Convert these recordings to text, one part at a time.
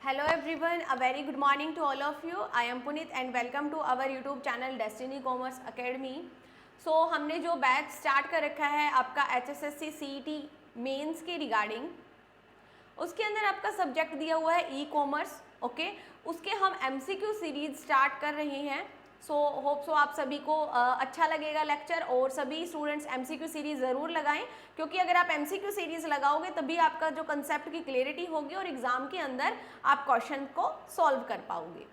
Hello everyone, a very good morning to all of you. I am Puneet and welcome to our YouTube channel Destiny Commerce Academy. So हमने जो batch start कर रखा है आपका HSSC CET mains के regarding, उसके अंदर आपका सब्जेक्ट दिया हुआ है ई कॉमर्स, ओके। उसके हम MCQ सीरीज स्टार्ट कर रहे हैं। सो होप सो आप सभी को अच्छा लगेगा लेक्चर, और सभी स्टूडेंट्स MCQ सीरीज ज़रूर लगाएं, क्योंकि अगर आप MCQ सीरीज लगाओगे तभी आपका जो कंसेप्ट की क्लियरिटी होगी और एग्जाम के अंदर आप क्वेश्चन को सॉल्व कर पाओगे।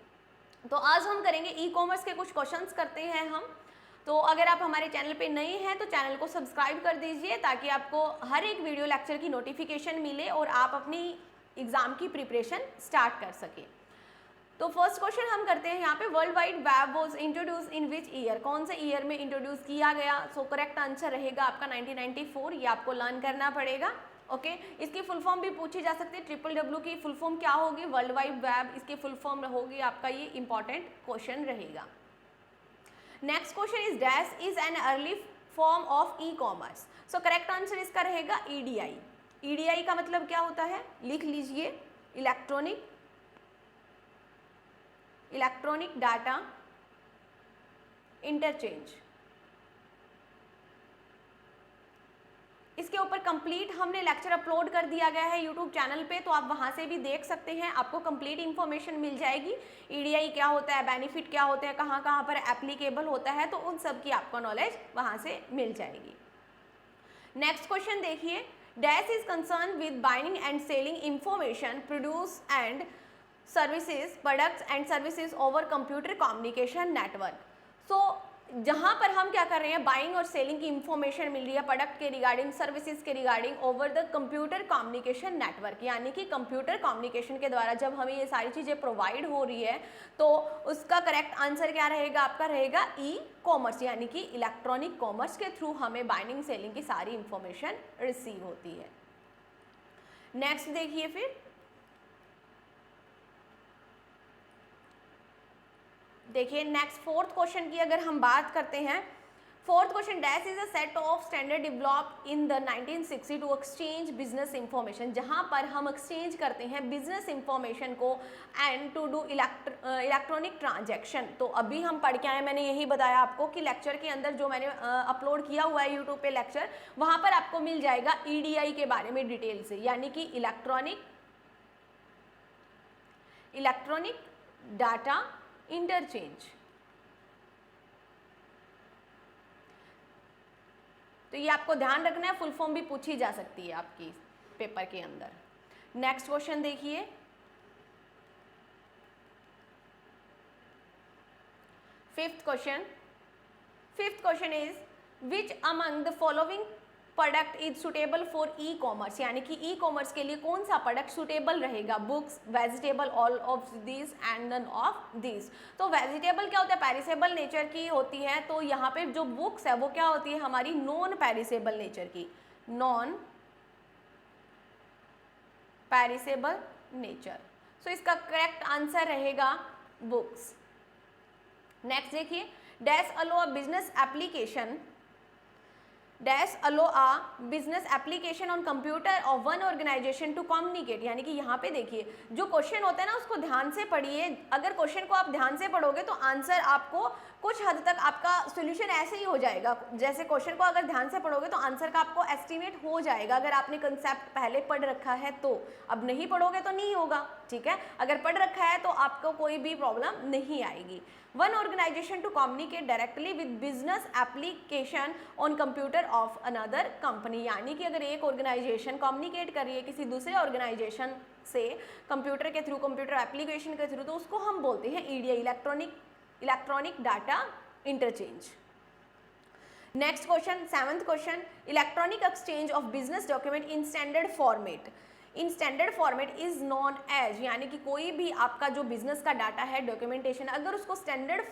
तो आज हम करेंगे ई कॉमर्स के कुछ क्वेश्चंस करते हैं हम। तो अगर आप हमारे चैनल पे नए हैं तो चैनल को सब्सक्राइब कर दीजिए, ताकि आपको हर एक वीडियो लेक्चर की नोटिफिकेशन मिले और आप अपनी एग्जाम की प्रिपरेशन स्टार्ट कर सकें। तो फर्स्ट क्वेश्चन हम करते हैं यहाँ पे, world wide web was introduce in which year, कौन से ईयर में इंट्रोड्यूस किया गया। सो करेक्ट आंसर रहेगा आपका 1994, ये आपको लर्न करना पड़ेगा, ओके। इसकी फुल फॉर्म भी पूछी जा सकती है, WWW की फुल फॉर्म क्या होगी, वर्ल्ड वाइड वेब, इसकी फुल फॉर्म होगी आपका, ये इंपॉर्टेंट क्वेश्चन रहेगा। Next question is dash is an early form of e commerce. So correct answer इसका रहेगा EDI। EDI का मतलब क्या होता है, लिख लीजिए, इलेक्ट्रॉनिक डाटा इंटरचेंज। इसके ऊपर कंप्लीट हमने लेक्चर अपलोड कर दिया गया है यूट्यूब चैनल पे, तो आप वहां से भी देख सकते हैं, आपको कंप्लीट इंफॉर्मेशन मिल जाएगी। EDI क्या होता है, बेनिफिट क्या होते हैं, कहाँ कहाँ पर एप्लीकेबल होता है, तो उन सब की आपको नॉलेज वहां से मिल जाएगी। नेक्स्ट क्वेश्चन देखिए, dash is concern with buying and selling information produce and services, products and services over computer communication network. So जहाँ पर हम क्या कर रहे हैं, बाइंग और सेलिंग की इंफॉर्मेशन मिल रही है प्रोडक्ट के रिगार्डिंग, सर्विसेज के regarding over the computer communication network, यानी कि कंप्यूटर कम्युनिकेशन के द्वारा जब हमें ये सारी चीज़ें प्रोवाइड हो रही है, तो उसका करेक्ट आंसर क्या रहेगा, आपका रहेगा ई कॉमर्स, यानी कि इलेक्ट्रॉनिक कॉमर्स के थ्रू हमें बाइंडिंग सेलिंग की सारी इंफॉर्मेशन रिसीव होती है। नेक्स्ट देखिए फिर, देखिए नेक्स्ट फोर्थ क्वेश्चन की अगर हम बात करते हैं, fourth question, dash is a set of standard developed in the 1960 to exchange business information, जहां पर हम एक्सचेंज करते हैं बिजनेस इंफॉर्मेशन को and to do electronic transaction. तो अभी हम पढ़ के आए, मैंने यही बताया आपको कि लेक्चर के अंदर जो मैंने अपलोड किया हुआ है यूट्यूब पे लेक्चर, वहां पर आपको मिल जाएगा EDI के बारे में डिटेल से, यानी कि इलेक्ट्रॉनिक डाटा इंटरचेंज। तो ये आपको ध्यान रखना है, फुल फॉर्म भी पूछी जा सकती है आपकी पेपर के अंदर। नेक्स्ट क्वेश्चन देखिए, fifth question is which among the following product is suitable for e commerce, यानी कि ई कॉमर्स के लिए कौन सा प्रोडक्ट सुटेबल रहेगा, books, vegetable, all of this and none of this. तो वेजिटेबल क्या होता है, पेरिसेबल नेचर की होती है, तो यहाँ पे जो बुक्स है वो क्या होती है, हमारी नॉन पेरिसेबल नेचर की, नॉन पेरिसेबल नेचर। सो इसका करेक्ट आंसर रहेगा बुक्स। नेक्स्ट देखिए, dash allow a business application, dash allow a business application on computer of one organisation to communicate, यानी कि यहाँ पे देखिए जो क्वेश्चन होता है ना उसको ध्यान से पढ़िए। अगर क्वेश्चन को आप ध्यान से पढ़ोगे तो आंसर आपको कुछ हद तक आपका सोल्यूशन ऐसे ही हो जाएगा, जैसे क्वेश्चन को अगर ध्यान से पढ़ोगे तो आंसर का आपको एस्टिमेट हो जाएगा, अगर आपने कंसेप्ट पहले पढ़ रखा है तो। अब नहीं पढ़ोगे तो नहीं होगा, ठीक है। अगर पढ़ रखा है तो आपको कोई भी प्रॉब्लम नहीं आएगी। One organisation to communicate directly with business application on computer of another company, यानी कि अगर एक ऑर्गेनाइजेशन कम्युनिकेट कर रही है किसी दूसरे ऑर्गेनाइजेशन से कंप्यूटर के थ्रू, कंप्यूटर एप्लीकेशन के थ्रू, तो उसको हम बोलते हैं EDI, electronic data interchange. Next question, seventh question, electronic exchange of business document in standard format, in standard format is known as, यानी कि कोई भी आपका जो बिजनेस का डाटा है, डॉक्यूमेंटेशन, अगर उसको स्टैंडर्ड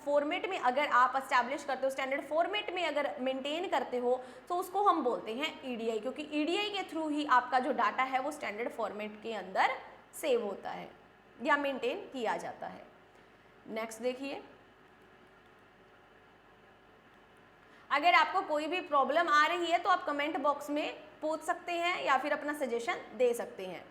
फॉर्मेट में अगर आप एस्टैब्लिश करते हो, स्टैंडर्ड फॉर्मेट में अगर मेंटेन करते हो, तो उसको हम बोलते हैं EDI, क्योंकि EDI के थ्रू ही आपका जो डाटा है वो स्टैंडर्ड फॉर्मेट के अंदर सेव होता है या मेंटेन किया जाता है। नेक्स्ट देखिए, अगर आपको कोई भी प्रॉब्लम आ रही है तो आप कमेंट बॉक्स में पूछ सकते हैं या फिर अपना सजेशन दे सकते हैं।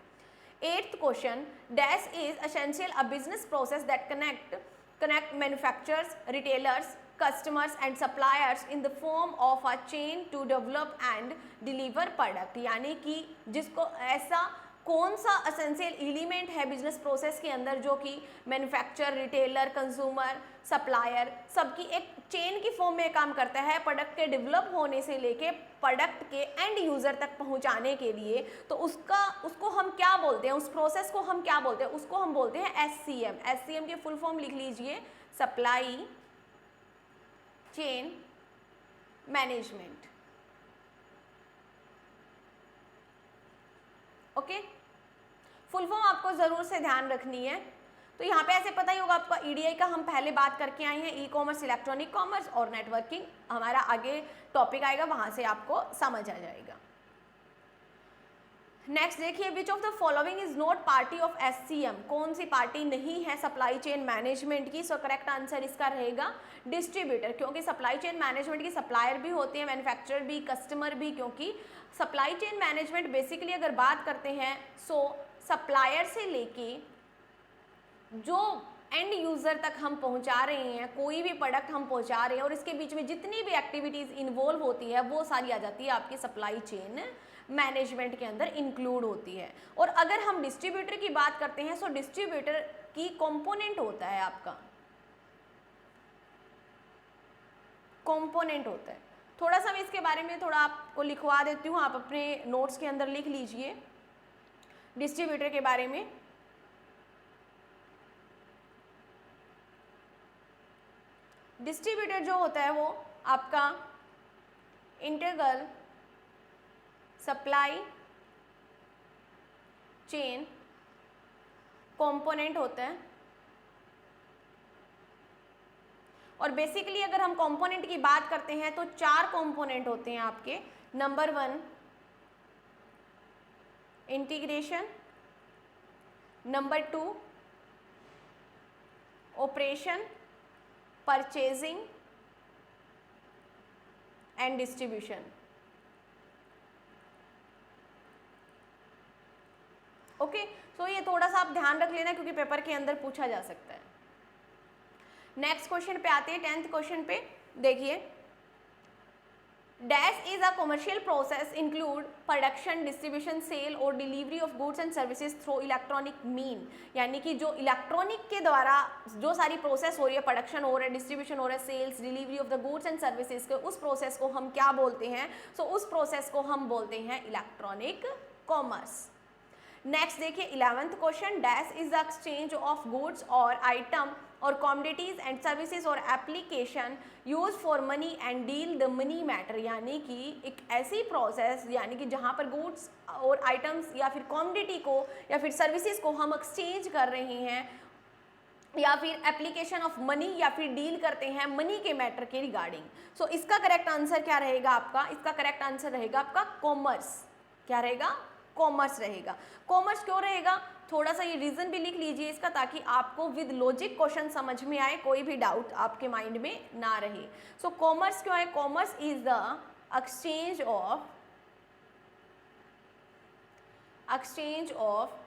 8th question, dash is essential a business process that connect manufacturers, retailers, customers and suppliers in the form of a chain to develop and deliver product। यानी कि जिसको ऐसा कौन सा असेंशियल एलिमेंट है बिजनेस प्रोसेस के अंदर जो कि मैन्युफैक्चर, रिटेलर, कंज्यूमर, सप्लायर सबकी एक चेन की फॉर्म में काम करता है प्रोडक्ट के डेवलप होने से लेके प्रोडक्ट के एंड यूजर तक पहुंचाने के लिए। तो उसको हम क्या बोलते हैं, उस प्रोसेस को हम क्या बोलते हैं, उसको हम बोलते हैं SCM। SCM की फुल फॉर्म लिख लीजिए, supply chain management. Okay, full form आपको जरूर से ध्यान रखनी है। तो यहाँ पे ऐसे पता ही होगा आपका EDI का हम पहले बात करके आए हैं, ई कॉमर्स, इलेक्ट्रॉनिक कॉमर्स और नेटवर्किंग हमारा आगे टॉपिक आएगा, वहां से आपको समझ आ जाएगा। नेक्स्ट देखिए, which of the following is not party of SCM, कौन सी पार्टी नहीं है सप्लाई चेन मैनेजमेंट की। सो करेक्ट आंसर इसका रहेगा डिस्ट्रीब्यूटर, क्योंकि सप्लाई चेन मैनेजमेंट की सप्लायर भी होते हैं, मैन्युफैक्चरर भी, कस्टमर भी। क्योंकि सप्लाई चेन मैनेजमेंट बेसिकली अगर बात करते हैं सो सप्लायर से लेके जो एंड यूजर तक हम पहुंचा रहे हैं, कोई भी प्रोडक्ट हम पहुंचा रहे हैं और इसके बीच में जितनी भी एक्टिविटीज इन्वॉल्व होती है वो सारी आ जाती है आपकी सप्लाई चेन मैनेजमेंट के अंदर इंक्लूड होती है। और अगर हम डिस्ट्रीब्यूटर की बात करते हैं सो डिस्ट्रीब्यूटर की कंपोनेंट होता है आपका, कंपोनेंट होता है। थोड़ा सा मैं इसके बारे में थोड़ा आपको लिखवा देती हूँ, आप अपने नोट्स के अंदर लिख लीजिए डिस्ट्रीब्यूटर के बारे में। डिस्ट्रीब्यूटर जो होता है वो आपका इंटीग्रल सप्लाई चेन कंपोनेंट होता है। और बेसिकली अगर हम कंपोनेंट की बात करते हैं तो 4 कंपोनेंट होते हैं आपके। Number 1 integration, number 2 operation, purchasing and distribution. Okay, so ये थोड़ा सा आप ध्यान रख लेना क्योंकि पेपर के अंदर पूछा जा सकता है। नेक्स्ट क्वेश्चन पे आते हैं, 10th क्वेश्चन पे देखिए, dash is a commercial process include production, distribution, sale और delivery of goods and services through electronic mean. यानी कि जो इलेक्ट्रॉनिक के द्वारा जो सारी प्रोसेस हो रही है, प्रोडक्शन हो रहा है, डिस्ट्रीब्यूशन हो रहा है, sales, delivery of the goods and services के, उस प्रोसेस को हम क्या बोलते हैं? सो उस प्रोसेस को हम बोलते हैं इलेक्ट्रॉनिक कॉमर्स। नेक्स्ट देखिए 11th question, dash is the exchange of goods और आइटम और कॉमोडिटीज एंड सर्विसेज और application use for money and deal the money matter. यानी कि एक ऐसी प्रोसेस यानी कि जहाँ पर गुड्स और आइटम्स या फिर कॉमोडिटी को या फिर सर्विसेज को हम एक्सचेंज कर रहे हैं या फिर एप्लीकेशन ऑफ मनी या फिर डील करते हैं मनी के मैटर के रिगार्डिंग। सो इसका करेक्ट आंसर क्या रहेगा आपका? इसका करेक्ट आंसर रहेगा आपका कॉमर्स। क्या रहेगा? कॉमर्स रहेगा। कॉमर्स क्यों रहेगा? थोड़ा सा ये रीजन भी लिख लीजिए इसका, ताकि आपको विद लॉजिक क्वेश्चन समझ में आए, कोई भी डाउट आपके माइंड में ना रहे। सो कॉमर्स क्यों है? Commerce is the exchange of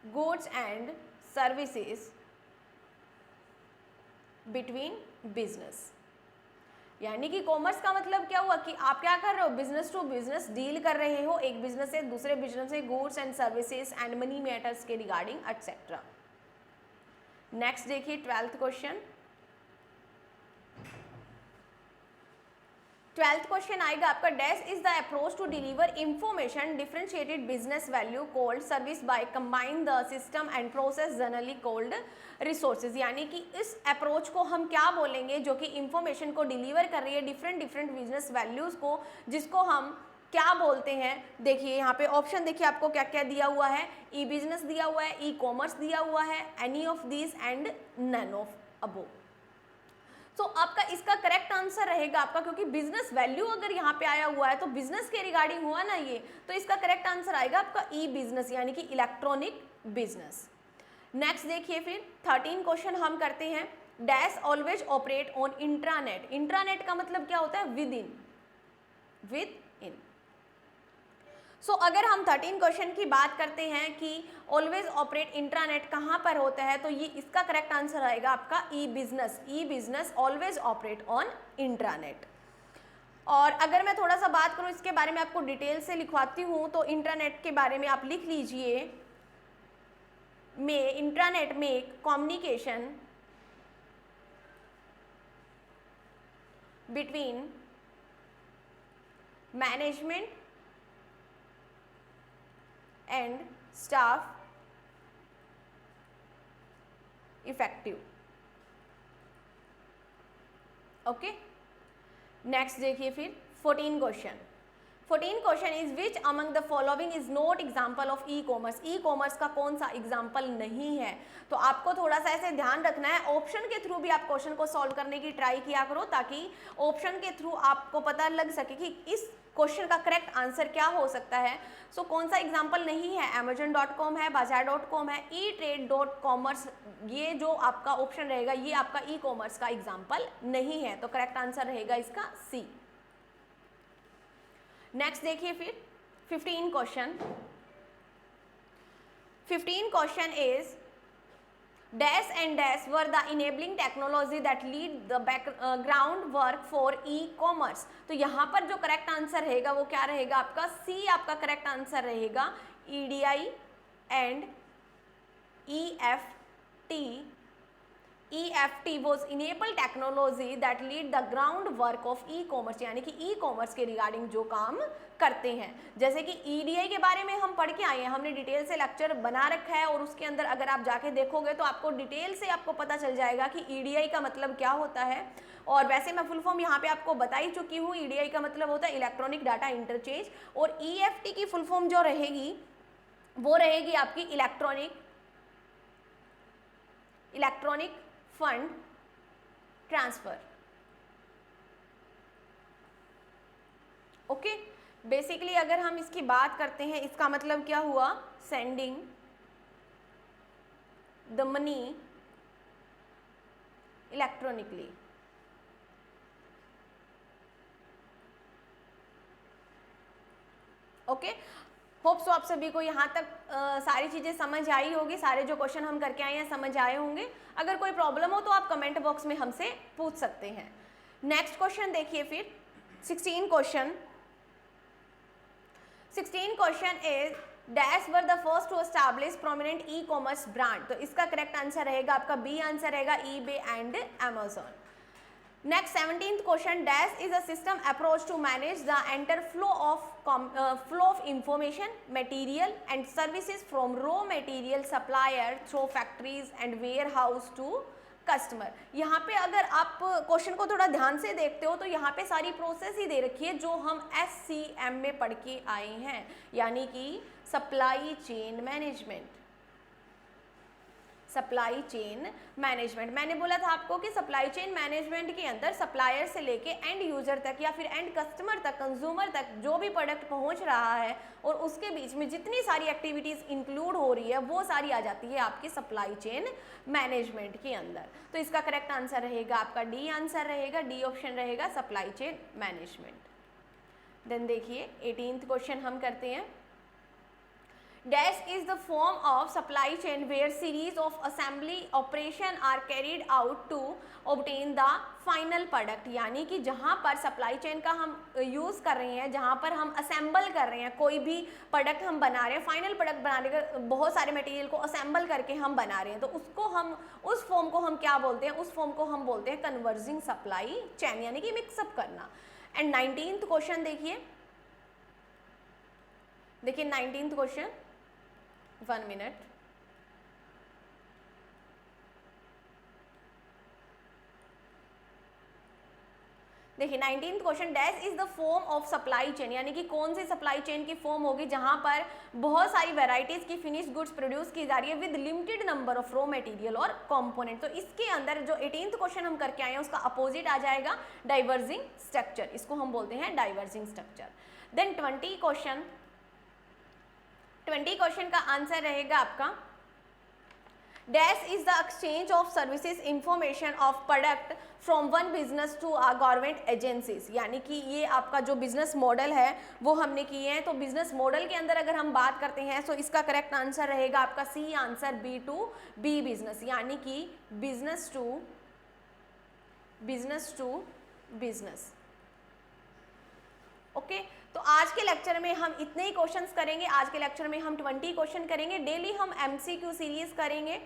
goods and services between business. यानी कि कॉमर्स का मतलब क्या हुआ कि आप क्या कर रहे हो? बिजनेस टू बिजनेस डील कर रहे हो, एक बिजनेस से दूसरे बिजनेस से goods and services and money matters के रिगार्डिंग एटसेट्रा। नेक्स्ट देखिए 12th क्वेश्चन। 12th क्वेश्चन आएगा आपका, dash is the approach to deliver information differentiated business value called service by combine the system and process generally called resources. यानी कि इस approach को हम क्या बोलेंगे जो कि इंफॉर्मेशन को डिलीवर कर रही है डिफरेंट बिजनेस वैल्यूज को, जिसको हम क्या बोलते हैं? देखिए यहाँ पे ऑप्शन देखिए आपको क्या क्या दिया हुआ है। ई बिजनेस दिया हुआ है, ई कॉमर्स दिया हुआ है, any of this and none of above. तो आपका इसका करेक्ट आंसर रहेगा आपका, क्योंकि बिजनेस वैल्यू अगर यहाँ पे आया हुआ है तो बिजनेस के रिगार्डिंग हुआ ना ये, तो इसका करेक्ट आंसर आएगा आपका ई बिजनेस यानी कि इलेक्ट्रॉनिक बिजनेस। नेक्स्ट देखिए फिर 13 क्वेश्चन हम करते हैं, dash always operate on intranet. Intranet का मतलब क्या होता है? With in. सो अगर हम 13 क्वेश्चन की बात करते हैं कि ऑलवेज ऑपरेट इंट्रानेट कहाँ पर होता है, तो ये इसका करेक्ट आंसर आएगा आपका e business. E business always operate on intranet. और अगर मैं थोड़ा सा बात करूँ इसके बारे में, आपको डिटेल से लिखवाती हूँ, तो इंट्रानेट के बारे में आप लिख लीजिए, में इंट्रानेट में communication between management and staff effective. Okay, next देखिए फिर 14 question. 14 question is which among the following is not example of e commerce. E commerce का कौन सा एग्जाम्पल नहीं है। तो आपको थोड़ा सा ऐसे ध्यान रखना है, ऑप्शन के थ्रू भी आप क्वेश्चन को सॉल्व करने की ट्राई किया करो, ताकि ऑप्शन के थ्रू आपको पता लग सके कि इस क्वेश्चन का करेक्ट आंसर क्या हो सकता है। सो कौन सा एग्जाम्पल नहीं है, Amazon.com है, Bazaar.com है, eTrade.commerce, ये जो आपका ऑप्शन रहेगा ये आपका ई कॉमर्स का एग्जाम्पल नहीं है। तो करेक्ट आंसर रहेगा इसका सी। नेक्स्ट देखिए फिर 15 question. 15 question is dash and dash were the enabling technology that lead the background work for e commerce. तो यहाँ पर जो करेक्ट आंसर रहेगा वो क्या रहेगा आपका सी। आपका करेक्ट आंसर रहेगा EDI and EFT। EFT was enable technology that lead the ground work of e-commerce, यानी कि ई कॉमर्स के रिगार्डिंग जो काम करते हैं। जैसे कि EDI के बारे में हम पढ़ के आए हैं, हमने डिटेल से लेक्चर बना रखा है, और उसके अंदर अगर आप जाके देखोगे तो आपको डिटेल से आपको पता चल जाएगा कि EDI का मतलब क्या होता है। और वैसे मैं फुल फॉर्म यहाँ पे आपको बता ही चुकी हूँ। EDI का मतलब होता है इलेक्ट्रॉनिक डाटा इंटरचेंज, और EFT की फुल फॉर्म जो रहेगी वो रहेगी आपकी electronic fund transfer. Okay, basically अगर हम इसकी बात करते हैं, इसका मतलब क्या हुआ, sending the money electronically. Okay, hope so आप सभी को यहाँ तक सारी चीज़ें समझ आई होगी, सारे जो क्वेश्चन हम करके आए हैं समझ आए होंगे। अगर कोई प्रॉब्लम हो तो आप कमेंट बॉक्स में हमसे पूछ सकते हैं। नेक्स्ट क्वेश्चन देखिए फिर 16 question. 16 question is dash were the first to establish prominent e commerce brand. तो इसका करेक्ट आंसर रहेगा आपका बी आंसर रहेगा eBay and Amazon। Next 17th question, dash is a system approach to manage the entire flow of information, material and services from raw material supplier through factories and warehouse to customer। यहाँ पे अगर आप question को थोड़ा ध्यान से देखते हो तो यहाँ पे सारी प्रोसेस ही दे रखी है जो हम SCM में पढ़ के आए हैं, यानी कि supply chain management. Supply chain management, मैंने बोला था आपको कि सप्लाई चेन मैनेजमेंट के अंदर सप्लायर से लेके एंड यूजर तक या फिर एंड कस्टमर तक, कंज्यूमर तक जो भी प्रोडक्ट पहुंच रहा है और उसके बीच में जितनी सारी एक्टिविटीज इंक्लूड हो रही है वो सारी आ जाती है आपकी सप्लाई चेन मैनेजमेंट के अंदर। तो इसका करेक्ट आंसर रहेगा आपका डी आंसर रहेगा, डी ऑप्शन रहेगा सप्लाई चेन मैनेजमेंट। देन देखिए 18th क्वेश्चन हम करते हैं। Dash is the form of supply chain where series of assembly operation are carried out to obtain the final product, यानी कि जहाँ पर सप्लाई चेन का हम यूज़ कर रहे हैं, जहाँ पर हम असेंबल कर रहे हैं, कोई भी प्रोडक्ट हम बना रहे हैं, फाइनल प्रोडक्ट बनाने का बहुत सारे मटेरियल को असेंबल करके हम बना रहे हैं, तो उसको हम उस फॉर्म को हम क्या बोलते हैं, उस फॉर्म को हम बोलते हैं कन्वर्जिंग सप्लाई चेन, यानी कि मिक्सअप करना। एंड 19th क्वेश्चन देखिए 19th क्वेश्चन, 1 मिनट। देखिए 19th question, dash is the form of supply chain, यानी कि कौन सी सप्लाई चेन की फॉर्म होगी जहां पर बहुत सारी वेराइटीज की फिनिश गुड्स प्रोड्यूस की जा रही है with limited number of raw material और कंपोनेंट। तो इसके अंदर जो 18th क्वेश्चन हम करके आए हैं उसका अपोजिट आ जाएगा डाइवर्जिंग स्ट्रक्चर, इसको हम बोलते हैं डाइवर्जिंग स्ट्रक्चर। देन 20 क्वेश्चन का आंसर रहेगा आपका dash is the exchange of services information of product from one business to government agencies, यानी कि ये आपका जो बिजनेस मॉडल है वो हमने किए हैं। तो बिजनेस मॉडल के अंदर अगर हम बात करते हैं तो इसका करेक्ट आंसर रहेगा आपका C answer, B to B business, यानी कि बिजनेस टू बिजनेस। ओके, तो आज के लेक्चर में हम इतने ही क्वेश्चंस करेंगे। आज के लेक्चर में हम 20 क्वेश्चन करेंगे, डेली हम एमसीक्यू सीरीज करेंगे।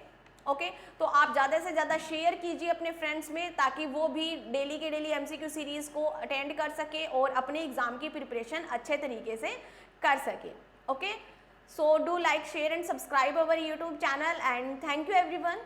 ओके, तो आप ज़्यादा से ज़्यादा शेयर कीजिए अपने फ्रेंड्स में, ताकि वो भी डेली के डेली एमसीक्यू सीरीज को अटेंड कर सके और अपने एग्जाम की प्रिपरेशन अच्छे तरीके से कर सके। Okay, so do like, share and subscribe our YouTube channel and thank you everyone.